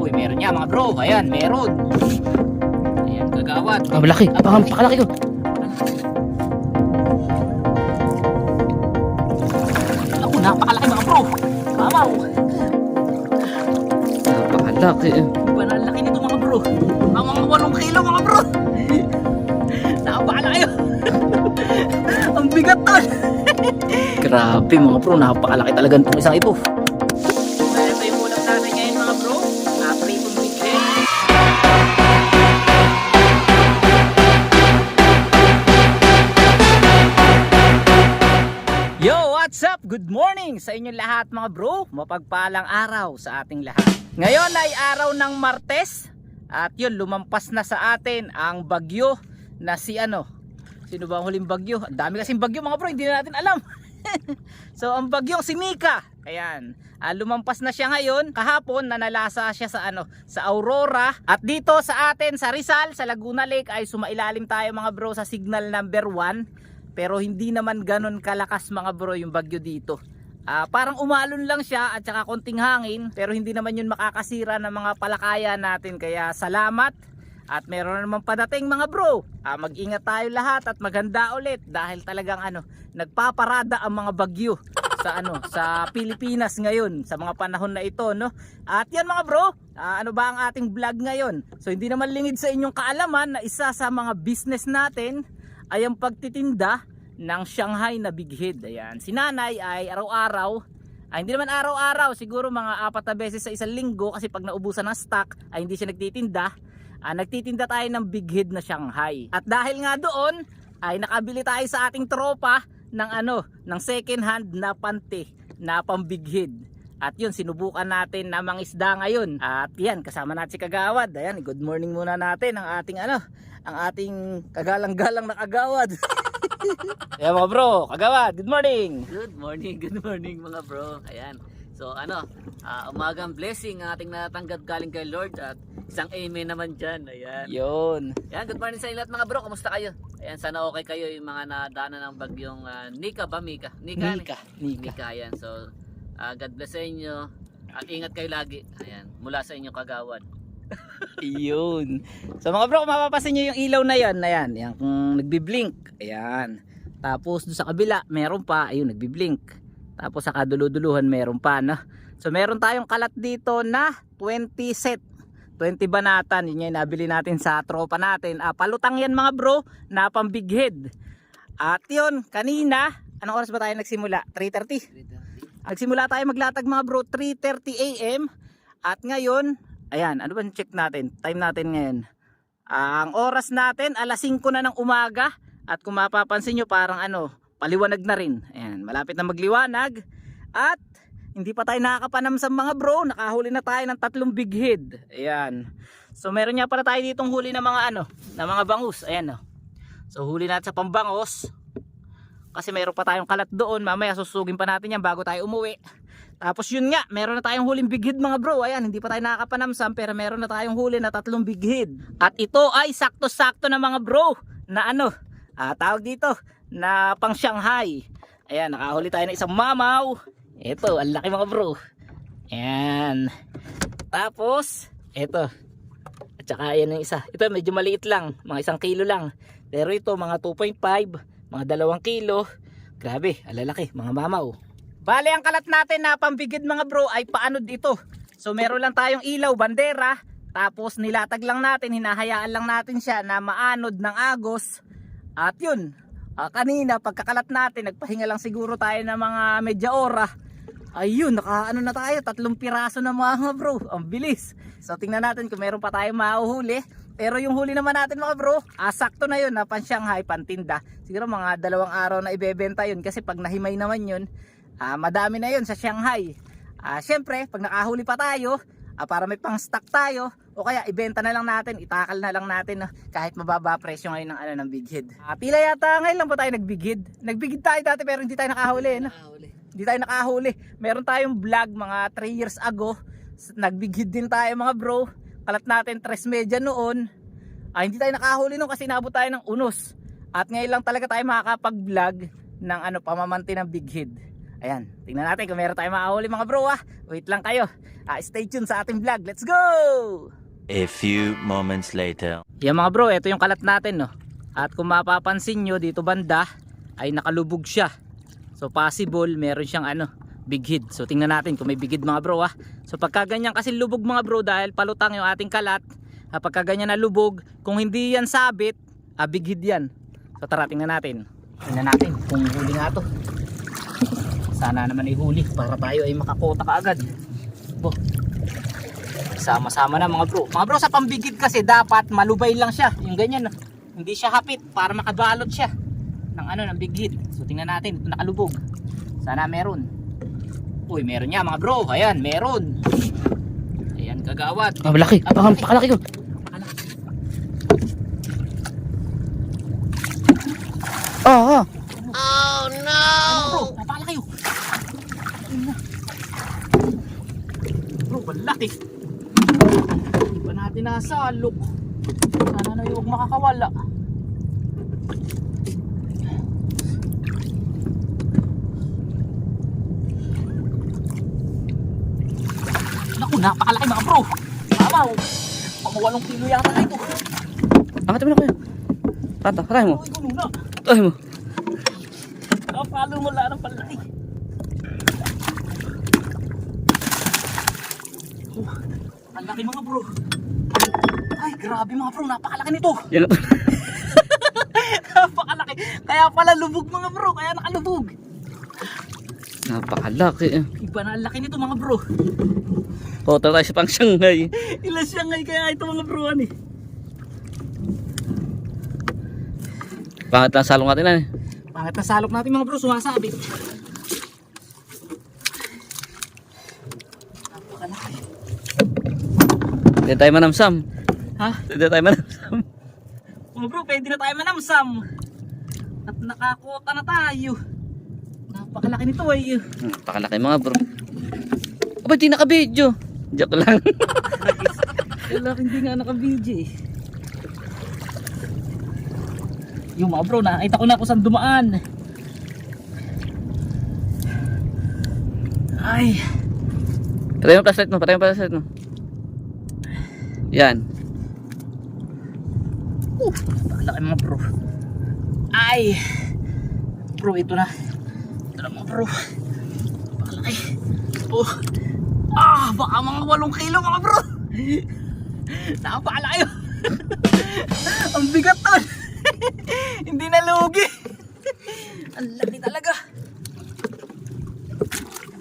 Uy, meron niya mga bro. Ayan, meron. Ayan, kagawad. Ah, malaki. Pakalaki ko. Ako, napakalaki mga bro. Mamaw. Napakalaki. Iba na ang laki nito mga bro. Mga 8 kilo mga bro. Napakalaki yun. Ang bigat tol. Grabe mga bro, napakalaki talaga itong isang ito. Ito yung ulam natin ngayon mga bro. Pritong bighe. Yo, what's up? Good morning sa inyong lahat mga bro. Mapagpalang araw sa ating lahat. Ngayon ay araw ng Martes. At yun, lumampas na sa atin ang bagyo na si ano. Sino ba ang huling bagyo? Ang dami kasing bagyo mga bro, hindi na natin alam. So ang bagyong si Mika. Ayan. Lumampas na siya ngayon. Kahapon nanalasa siya sa ano, sa Aurora. At dito sa atin sa Rizal, sa Laguna Lake ay sumailalim tayo mga bro sa signal number 1. Pero hindi naman ganon kalakas mga bro yung bagyo dito. Parang umalon lang siya at saka konting hangin, pero hindi naman yun makakasira ng mga palakaya natin. Kaya salamat at meron na naman padating mga bro. Mag-ingat tayo lahat at maganda ulit dahil talagang ano, nagpaparada ang mga bagyo sa ano, sa Pilipinas ngayon sa mga panahon na ito, no? At yan mga bro, ano ba ang ating vlog ngayon? So hindi naman lingid sa inyong kaalaman na isa sa mga business natin ay ang pagtitinda ng Shanghai na big head. Ayan. Si nanay ay araw-araw, hindi naman araw-araw, siguro mga 4 na beses sa isang linggo kasi pag naubusan ng stock ay hindi siya nagtitinda. Nagtitinda tayo ng big head na Shanghai. At dahil nga doon ay nakabili tayo sa ating tropa ng ano, ng second hand na panty na pang big head. At yun, sinubukan natin na mangisda ngayon. At yan, kasama natin si Kagawad. Ayan, good morning muna natin ang ating ano, ang ating kagalang-galang na kagawad. Ayan mga bro, Kagawad, good morning. Good morning mga bro. Ayan. So ano, umagang blessing ang ating natanggap galing kay Lord at isang amen naman dyan. Ayan. Yun. Ayan, good morning sa inyo lahat mga bro. Kamusta kayo? Ayan, sana okay kayo yung mga nadaanan ng bagyong Nika ba? Mika? Nika. Nika, ayan. So, God bless sa inyo. At ingat kayo lagi. Ayan, mula sa inyo Kagawad. Yun. So mga bro, kung mapapasin nyo yung ilaw na yan, ayan, yung nagbiblink. Ayan. Tapos doon sa kabila, meron pa, ayun, nagbiblink. Tapos sa kaduluduluhan, meron pa, no? So meron tayong kalat dito na 20 set. 20 banatan, yun yung nabili natin sa tropa natin. Palutang yan mga bro, na pang big head. At yun, kanina, anong oras ba tayo nagsimula? 3:30? Nagsimula tayo maglatag mga bro, 3:30 AM. At ngayon, ayan, ano ba check natin? Time natin ngayon. Ang oras natin, 5:00 na ng umaga. At kung mapapansin nyo, parang ano, paliwanag na rin. Ayan, malapit na magliwanag. At hindi pa tayo nakakapanamsam mga bro. Nakahuli na tayo ng 3 big head. Ayan. So meron nga pala tayo ditong huli ng mga ano, ng mga bangus. Ayan, no. So huli natin sa pambangos. Kasi meron pa tayong kalat doon. Mamaya susugin pa natin yan bago tayo umuwi. Tapos yun nga, meron na tayong huling big head mga bro. Ayan, hindi pa tayo nakakapanamsam pero meron na tayong huli na 3 big head. At ito ay sakto-sakto na mga bro na ano, tawag dito na pang Shanghai. Ayan, nakahuli tayo ng isang mamaw. Ito, ang laki mga bro. Ayan. Tapos, ito. At saka ayan yung isa. Ito medyo maliit lang, mga 1 kilo lang. Pero ito mga 2.5, mga 2 kilo. Grabe, alalaki, mga mamaw. Bale, ang kalat natin na pambigid mga bro ay paanod ito. So meron lang tayong ilaw, bandera. Tapos nilatag lang natin, hinahayaan lang natin siya na maanod ng agos. At yun, kanina pagkakalat natin, nagpahinga lang siguro tayo ng mga medya ora. Ayun, nakaano na tayo, 3 piraso na mga bro. Ang bilis. So tingnan natin kung meron pa tayong mahuhuli. Pero yung huli naman natin mga bro, sakto na yun na pan Shanghai, pantinda. Siguro mga 2 araw na ibebenta yun kasi pag nahimay naman yun, madami na yun sa Shanghai. Syempre, pag nakahuli pa tayo, para may pang stock tayo, o kaya ibenta na lang natin, itakal na lang natin, kahit mababa presyo ngayon ng ano ng big head. Pila yata ngayon lang po tayo nagbig head. Nagbig head tayo dati pero hindi tayo nakahuli, no? Hindi tayo nakahuli. Meron tayong vlog mga 3 years ago. Nagbig head din tayo mga bro. Kalat natin 3 media noon. Hindi tayo nakahuli noon kasi inabot tayo ng unos. At ngayon lang talaga tayo makakapag-vlog ng ano, pamamanti ng big head. Ayan, tingnan natin kung meron tayong makahuli mga bro ha. Wait lang kayo. Stay tuned sa ating vlog. Let's go! A few moments later. Yan mga bro, ito yung kalat natin no. At kung mapapansin nyo dito banda ay nakalubog siya. So possible meron siyang big head. So tingnan natin kung may big head mga bro ha. So pagka ganyan kasi lubog mga bro dahil palutang yung ating kalat. Pagka ganyan na lubog, kung hindi yan sabit, big head yan. So tara tingnan natin. Tingnan natin kung huli nga to. Sana naman ay huli para tayo ay makakota kaagad. Sama-sama na mga bro. Mga bro sa pambigid kasi dapat malubay lang siya. Yung ganyan. Hindi siya hapit para makabalot siya ng ng bigid. So tingnan natin kung nakalubog. Sana meron. Uy, meron niya mga bro. Ayan, meron. Ayan kagawad. Malaki. Pakalaki ko. Oh no. Bro, napalaki yun. Bro, malaki. Hindi pa natin nasalok. Sana na yung makakawala. Naku, napakalaki mga bro. Tamaw. Pang 8 kilo yata na ito. Angat mo na kuya. Patay mo. Uy, muna. Patay mo. Napalo mo lang ng palaki. Ang laki mga bro. Ay, grabe mga bro. Napakalaki nito. Yan. Napakalaki. Kaya pala lubog mga bro. Kaya nakalubog. Napakalaki. Iba na ang laki nito mga bro. Kota tayo sa pang Shanghai. Ilan siya ngay kaya ito mga bro Pangat lang salong natin na. Pangit na salok natin mga bro. Sumasabit. Napakalaki. Hindi tayo manamsam. Ha? Hindi tayo manamsam. Mga bro, pwede na tayo manamsam. At nakakota na tayo. Napakalaki nito ay. Napakalaki mga bro. Aba, di naka-video. Joke lang. Wala, hindi nga naka-video eh. Yung mga bro, nakita ko na kung saan dumaan. Ay. Patay mo flashlight mo. Patay mo flashlight mo. Yan. Napakalaki mga bro. Ay. Bro, ito na. Ito na mga bro. Napakalaki. Baka mga 8 kilo mga bro. Napakalaki yun. Ang bigat to. Hindi na lugi. Ang laki talaga.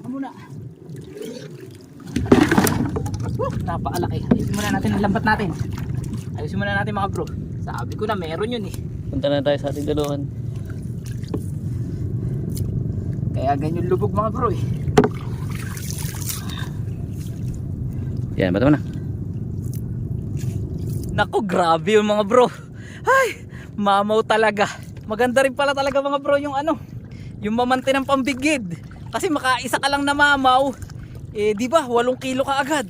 Ano na? Napakalaki. Ayusin muna natin ang lambat natin. Ayusin muna natin mga bro. Sabi ko na meron yun eh. Punta na tayo sa ating dalawan. Kaya ganyan lubog mga bro eh. Yan, bata mo na. Naku, grabe yung mga bro. Ay, mamaw talaga. Maganda rin pala talaga mga bro yung yung mamante ng pambigid. Kasi makaisa ka lang na mamaw. Di ba 8 kilo ka agad.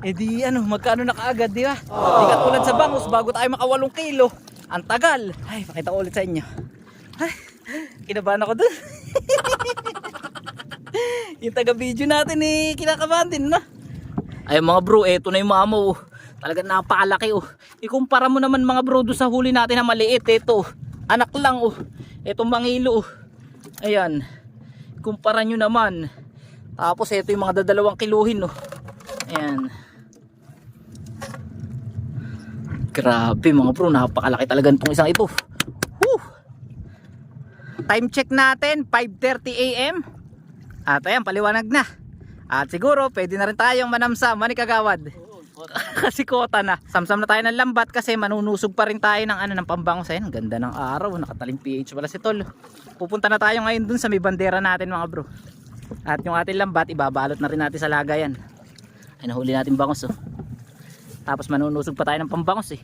Di magkano na kaagad, di ba? Di katulad sa bangus bago tayo maka 8 kilo. Ang tagal. Ay, pakita ko ulit sa inyo. Ay, kinabahan ako dun. Yung taga video natin kinakabahan din na. Ay mga bro, eto na yung mamaw. Talagang napakalaki Ikumpara mo naman mga bro doon sa huli natin na maliit. Ito, anak lang Etong mangilo Ayan. Kumpara nyo naman. Tapos ito yung mga 2 kiluhin Ayan. Grabe mga bro, napakalaki talaga itong isang ito. Time check natin 5:30 AM. At ayan, paliwanag na. At siguro pwede na rin tayong manamsam, kagawad. Kasi kota na. Samsam na tayo ng lambat kasi manunusog pa rin tayo ng ng pambangos. Ayan, ganda ng araw, nakataling PH pala si Tol. Pupunta na tayo ngayon dun sa may bandera natin mga bro. At yung ating lambat ibabalot na rin natin sa lagayan. Ay nahuli natin bangos Tapos manunusog pa tayo ng pambangos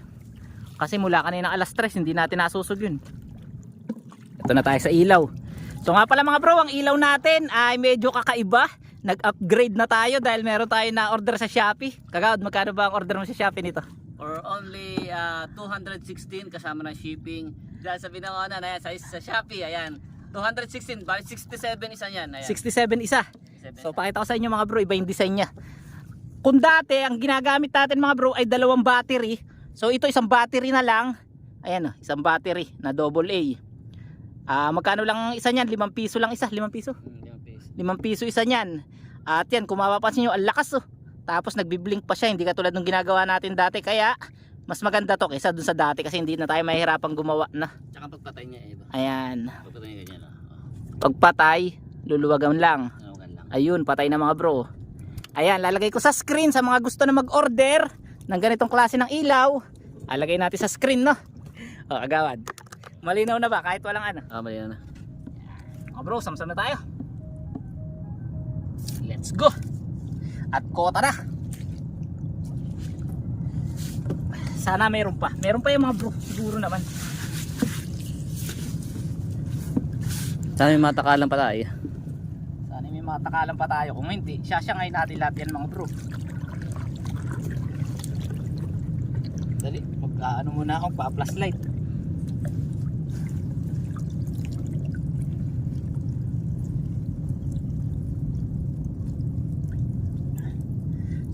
Kasi mula kanina alas 3 hindi natin nasusog yun. Ito na tayo sa ilaw. So nga pala mga bro, ang ilaw natin ay medyo kakaiba. Nag-upgrade na tayo dahil meron tayo na order sa Shopee. Kagawad, magkano ba ang order mo sa Shopee nito? For only 216 kasama ng shipping. Dahil sa binawa na yan sa Shopee, ayan, 216, bali 67 isa niyan. Ayan. 67 isa. 67. So pakita ko sa inyo mga bro, iba yung design niya. Kung dati ang ginagamit natin mga bro ay 2 battery, so ito isang battery na lang. Ayan, isang battery na AA. Magkano lang ang isa niyan? 5 piso lang isa, 5 piso. 5 piso isa niyan. At yan, kung mapapansin nyo, ang lakas oh. Tapos nagbi-blink pa siya, hindi katulad ng ginagawa natin dati. Kaya mas maganda to kaysa dun sa dati kasi hindi na tayo mahihirapang gumawa na. Tsaka pagpatay niya iba. Ayan. Pagpatay niya ganyan. Pagpatay, luluwagan lang. Nawagan lang. Ayun, patay na mga bro. Ayan, lalagay ko sa screen sa mga gusto na mag-order ng ganitong klase ng ilaw. Alagay natin sa screen, no? O, agawad. Malinaw na ba? Kahit walang ano. Mali na. Mga bro, samsam na tayo. Let's go. At kota na. Sana meron pa. Meron pa yung mga bro. Siguro naman. Sana may matakalan pa tayo. Sana may mga takalan pa tayo. Kung hindi, sasangay natin lahat yan mga bro. Dali, mag-ano muna akong pa-flashlight.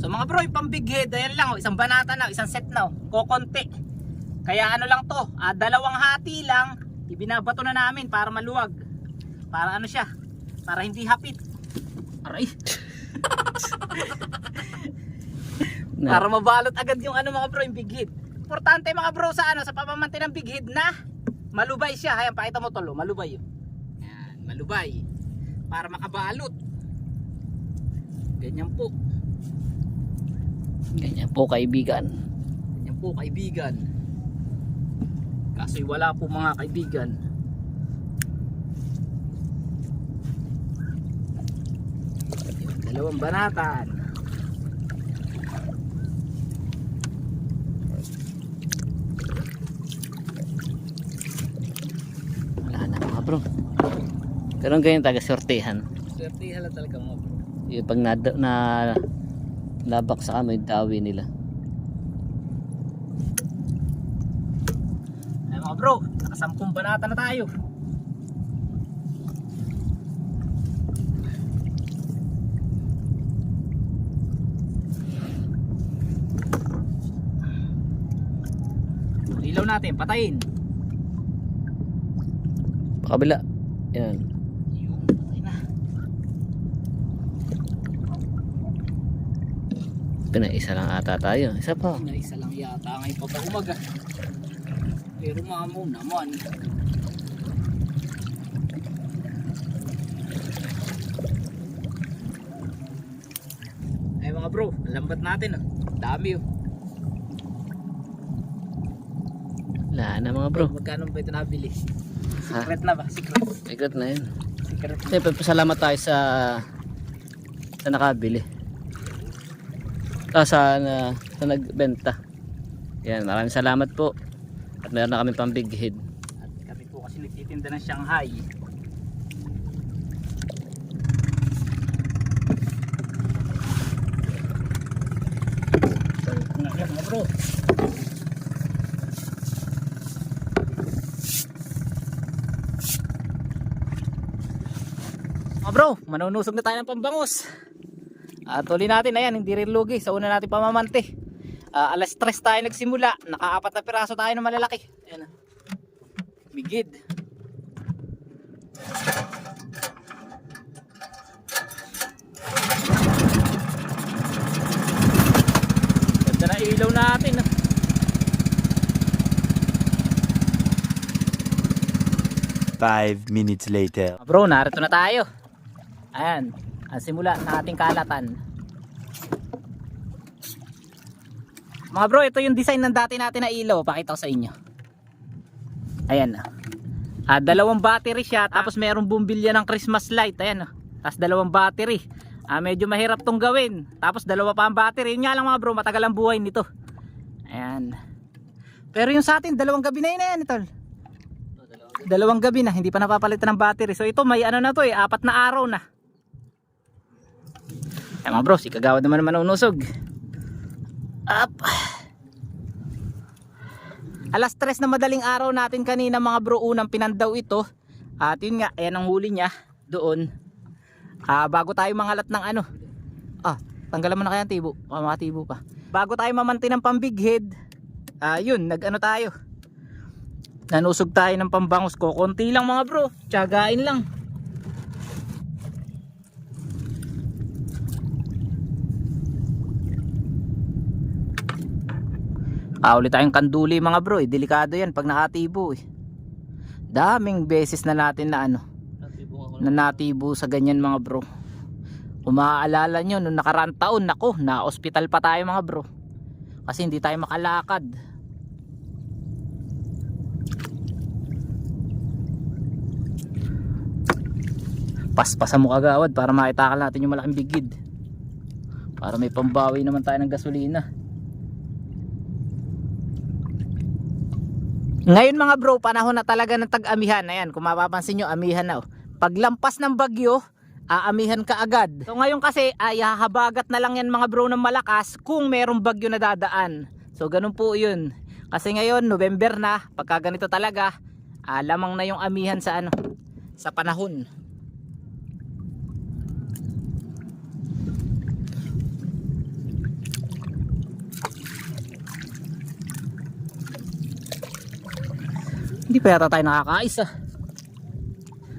So mga bro, yung pang big head, ayan lang, isang banata na, isang set na, kokonti. Kaya ano lang to, 2 hati lang, ibinabato na namin para maluwag. Para ano siya, para hindi hapit. Aray. Para mabalot agad yung ano mga bro, yung big head. Importante mga bro sa ano, sa pamamantin ng big head na malubay siya. Ayan, pakita mo tolo, malubay yun. Ayan, malubay. Para makabalot. Ganyan po. Ganyan po kaibigan. Ganyan po kaibigan. Kaso'y wala po mga kaibigan. Dalawang banatan. Wala na mga bro. Pero ganyan taga-sortehan. Swerte hala talaga mga bro. Yung pag na labak sa amoy, dawi nila. Ay mga bro, nakasampung banata na tayo. Ilaw natin, patayin. Pakabila. Yan. Yung, patay na. Pinaisa lang ata tayo. Isa pa. Isa lang yata ngayon pagka-umaga. Pero mamo naman. Ay mga bro, lambat natin oh. Dami oh. Wala na mga bro. Magkano ba ito nabili? Ha? Secret na ba? Secret. Secret na yun. Secret. Siyempre, pasalamat tayo sa nakabili. Sa nagbenta. Yan, maraming salamat po. At meron na kami pang big head. At kami po kasi nagtitinda ng Shanghai. Ngayon mga bro. Mga bro, manunusog na tayo ng pambangos. Tuloy natin, ayan, hindi rin lugi. Sa una natin pamamante. Alas 3 tayo nagsimula. Naka-4 na piraso tayo ng malalaki. Ayan. Bigid. Ganda na ilaw natin. 5 minutes later. Bro, narito na tayo. Ayan, ang simula ng ating kalatan. Mga bro, ito yung design ng dati natin na ilaw. Pakita ko sa inyo. Ayan. 2 battery siya. Tapos merong bumbilya ng Christmas light. Ayan. Tapos 2 battery. Medyo mahirap tong gawin. Tapos 2 pa ang battery. Yun nga lang mga bro, matagal ang buhay nito. Ayan. Pero yung sa atin, 2 gabi na yun. Ayan, ito. 2 gabi na, hindi pa napapalitan ng battery. So ito may ano na to 4 na araw na. Ay mga bro, si Kagawad naman manunusog. Up. Alas 3 na madaling araw natin kanina mga bro, unang pinandaw ito. At yun nga, ayan ang huli niya doon. Bago tayo mangalat ng ano. Tanggalan mo na kaya ang tibo. Mga tibo pa. Bago tayo mamanti ng pambig head. Yun, nag-ano tayo. Nanusog tayo ng pambangus ko. Konti lang mga bro. Tiyagain lang. Ulit tayong kanduli mga bro. Delikado yan pag nakatibo eh. Daming beses na natin na ano. Na natibo sa ganyan mga bro. Kung maaalala nyo nung nakaraang taon, nako, na hospital pa tayo mga bro. Kasi hindi tayo makalakad. Paspasan mo kagawad para makita natin yung malaking bigid. Para may pambawi naman tayo ng gasolina. Ngayon mga bro, panahon na talaga ng tag-amihan. Ayan, kung mapapansin nyo, amihan na. Paglampas ng bagyo, aamihan ka agad. So ngayon kasi ay hahabagat na lang yan mga bro ng malakas kung merong bagyo na dadaan. So ganun po yun. Kasi ngayon November na, pagka ganito talaga, lamang na yung amihan sa ano, sa panahon. Hindi pa yata tayo nakakais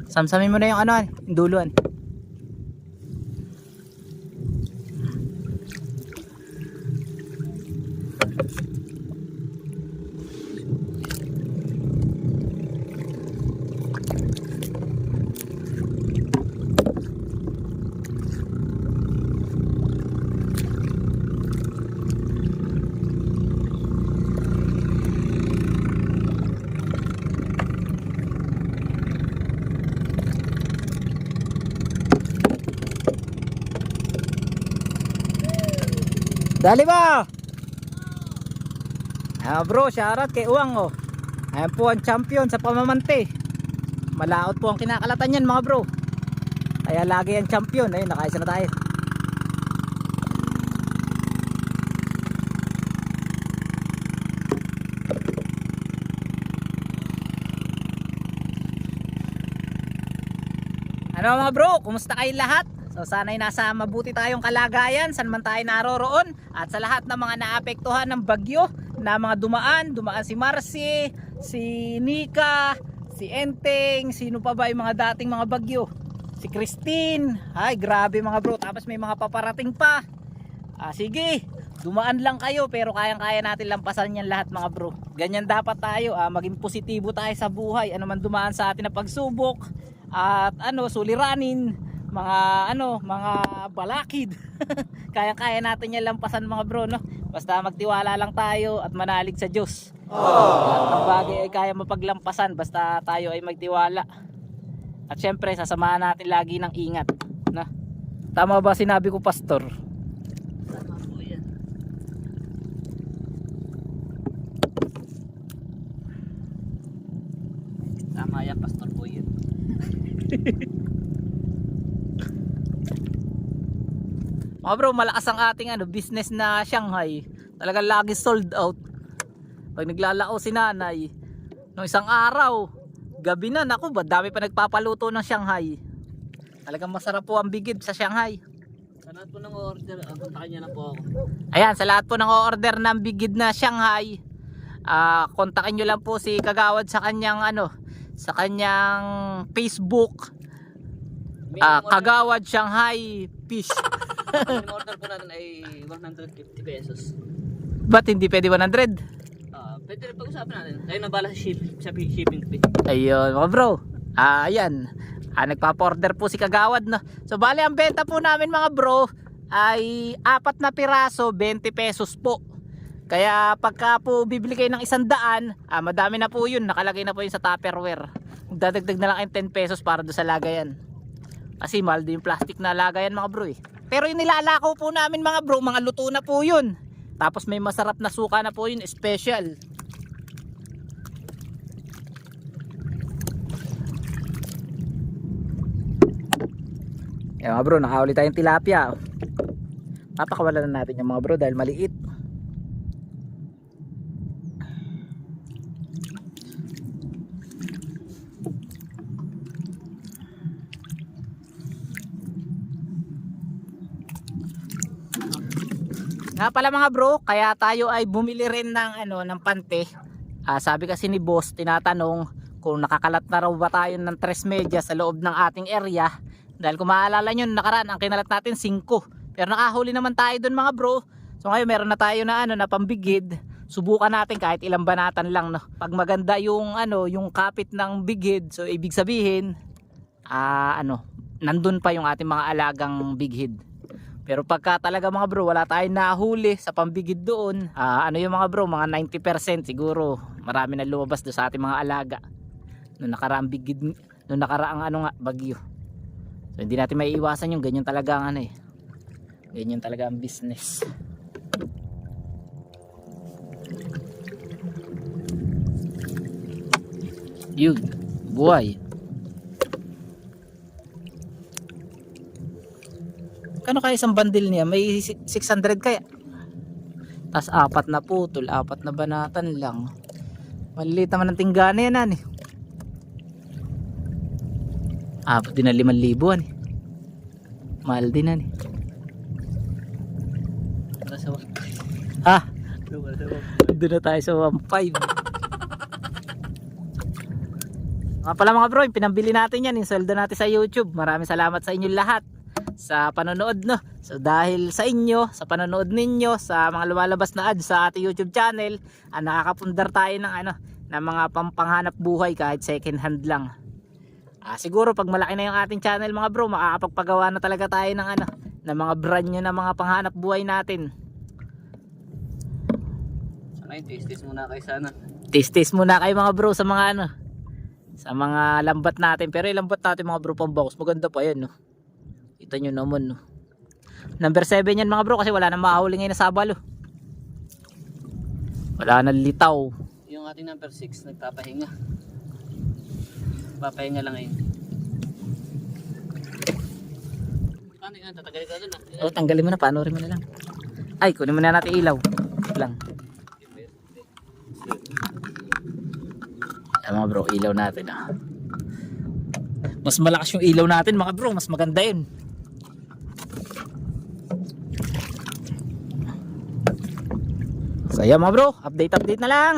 Samsamin mo na yung ano, yung duluan. Dali ba? Bro, shoutout kay Uwang Ayan po ang champion sa pamamante. Malaot po ang kinakalatan yan mga bro. Kaya lagi ang champion. Ayun, nakaisa na tayo. Ano mga bro, kumusta kayo lahat? So sana'y nasa mabuti tayong kalagayan saan man tayo naroroon. At sa lahat ng mga naapektuhan ng bagyo na mga dumaan si Marcy, si Nika, si Enteng, sino pa ba yung mga dating mga bagyo, si Christine. Ay grabe mga bro, tapos may mga paparating pa. Sige, dumaan lang kayo pero kayang-kaya natin lampasan yan lahat mga bro. Ganyan dapat tayo, maging positibo tayo sa buhay. Ano man dumaan sa atin na pagsubok at suliranin, mga balakid. Kaya-kaya natin yan lampasan mga bro, no? Basta magtiwala lang tayo at manalig sa Diyos. Lahat ng bagay ay kaya mapaglampasan basta tayo ay magtiwala. At syempre sasamahan natin lagi ng ingat, no? Tama ba sinabi ko, pastor? Tama po yan. Tama yan, pastor po yan. Mga bro, malakas ang ating business na Shanghai. Talagang lagi sold out. Pag naglalao si nanay, nung isang araw, gabi na, naku, ba dami pa nagpapaluto ng Shanghai. Talagang masarap po ang bigid sa Shanghai. Sa lahat po ng order, kontakin niya na po ako. Ayan, sa lahat po ng order ng bigid na Shanghai, kontakin nyo lang po si Kagawad sa kanyang sa kanyang Facebook. Kagawad Shanghai Fish. Yung order po natin ay 150 pesos. Ba't hindi pwede 100? Pwede rin pag-usapan natin. Tayo na bala sa shipping fee. Ayun mga bro. Ayan. Nagpapa-order po si Kagawad, no? So bali ang benta po namin mga bro ay 4 na piraso, 20 pesos po. Kaya pagka po bibili kayo ng 100, madami na po yun. Nakalagay na po yun sa Tupperware. Dadagdag na lang kayo 10 pesos para doon sa lagayan. Kasi mahal din yung plastic na lagayan mga bro Pero yung nilalakaw po namin mga bro, mga luto na po yun. Tapos may masarap na suka na po yun, special. Mga bro, nakahuli tayong tilapia. Papakawalan na natin yung mga bro dahil maliit. Nga pala mga bro, kaya tayo ay bumili rin ng ng pante. Sabi kasi ni boss, tinatanong kung nakakalat na raw ba tayo ng 3 media sa loob ng ating area. Dahil kung maalala nyo, nakaraan ang kinalat natin 5. Pero nakahuli naman tayo dun mga bro. So ngayon meron na tayo na na pambigid. Subukan natin kahit ilang banatan lang, no. Pag maganda yung yung kapit ng bigid, so ibig sabihin nandun pa yung ating mga alagang bighead. Pero pagka talaga mga bro wala tayong nahuli sa pambigid doon, yung mga bro, mga 90% siguro marami na lumabas doon sa ating mga alaga nung nakaraang bigid, nung nakaraang bagyo. So hindi natin maiiwasan yung ganyan talaga ang ganyan talaga ang business. Yun, buhay. Kano kaya isang bundle niya? May 600 kaya. Tas 4 na putol, 4 na banatan lang. Maliliit naman ang tinggana yan Abot din na 5,000 Mahal din doon na tayo sa 1.5. Nga pala mga bro, yung pinambili natin yan, yung sweldo natin sa YouTube. Maraming salamat sa inyo lahat sa panonood, no. So dahil sa inyo, sa panonood ninyo, sa mga lumalabas na ads sa ating YouTube channel, nakakapundar tayo ng ng mga panghanap buhay kahit second hand lang. Siguro pag malaki na yung ating channel mga bro, makakapagpagawa na talaga tayo ng ng mga brand new na mga panghanap buhay natin. Sana taste muna kayo sana. Taste muna kayo mga bro sa mga sa mga lambat natin. Pero yung lambat natin mga bro pambawas, maganda pa yan, no. Kita nyo naman, no. Number 7 yan mga bro kasi wala nang mahuli ngayon na sabalo. Wala nang litaw. Yung ating number 6 nagpapahinga. Papahinga lang ngayon. Paano yan? Tatagalin ka doon Tanggalin mo na, panoorin mo na lang. Ay, kunin mo na natin ilaw lang. Yan mga bro, ilaw natin Mas malakas yung ilaw natin mga bro, mas maganda yun. So yan mga bro, update na lang.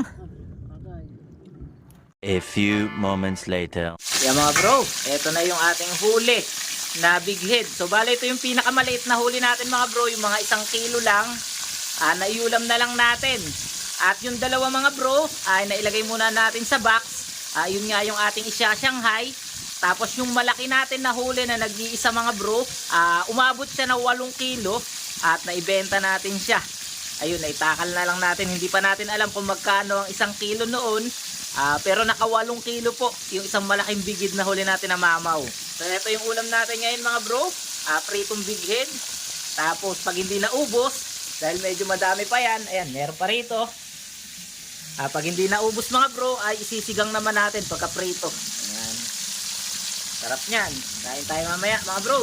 A few moments later. Yan mga bro, eto na yung ating huli na big head. So bale ito yung pinakamaliit na huli natin mga bro, yung mga 1 kilo lang. Naiulam na lang natin. At yung dalawa mga bro ay nailagay muna natin sa box. Yun nga yung ating isya-Shanghai. Tapos yung malaki natin na huli na nag-iisa mga bro, umabot siya na 8 kilo at naibenta natin siya. Ayun, naitakal na lang natin. Hindi pa natin alam kung magkano ang 1 kilo noon. Pero naka 8 kilo po yung isang malaking bigid na huli natin na mamaw. So ito yung ulam natin ngayon mga bro, pritong big head. Tapos pag hindi naubos, dahil medyo madami pa yan, ayan, meron pa rito. Pag hindi naubos mga bro, ay isisigang naman natin pagka prito. Ayan. Sarap nyan. Kain tayo mamaya mga bro.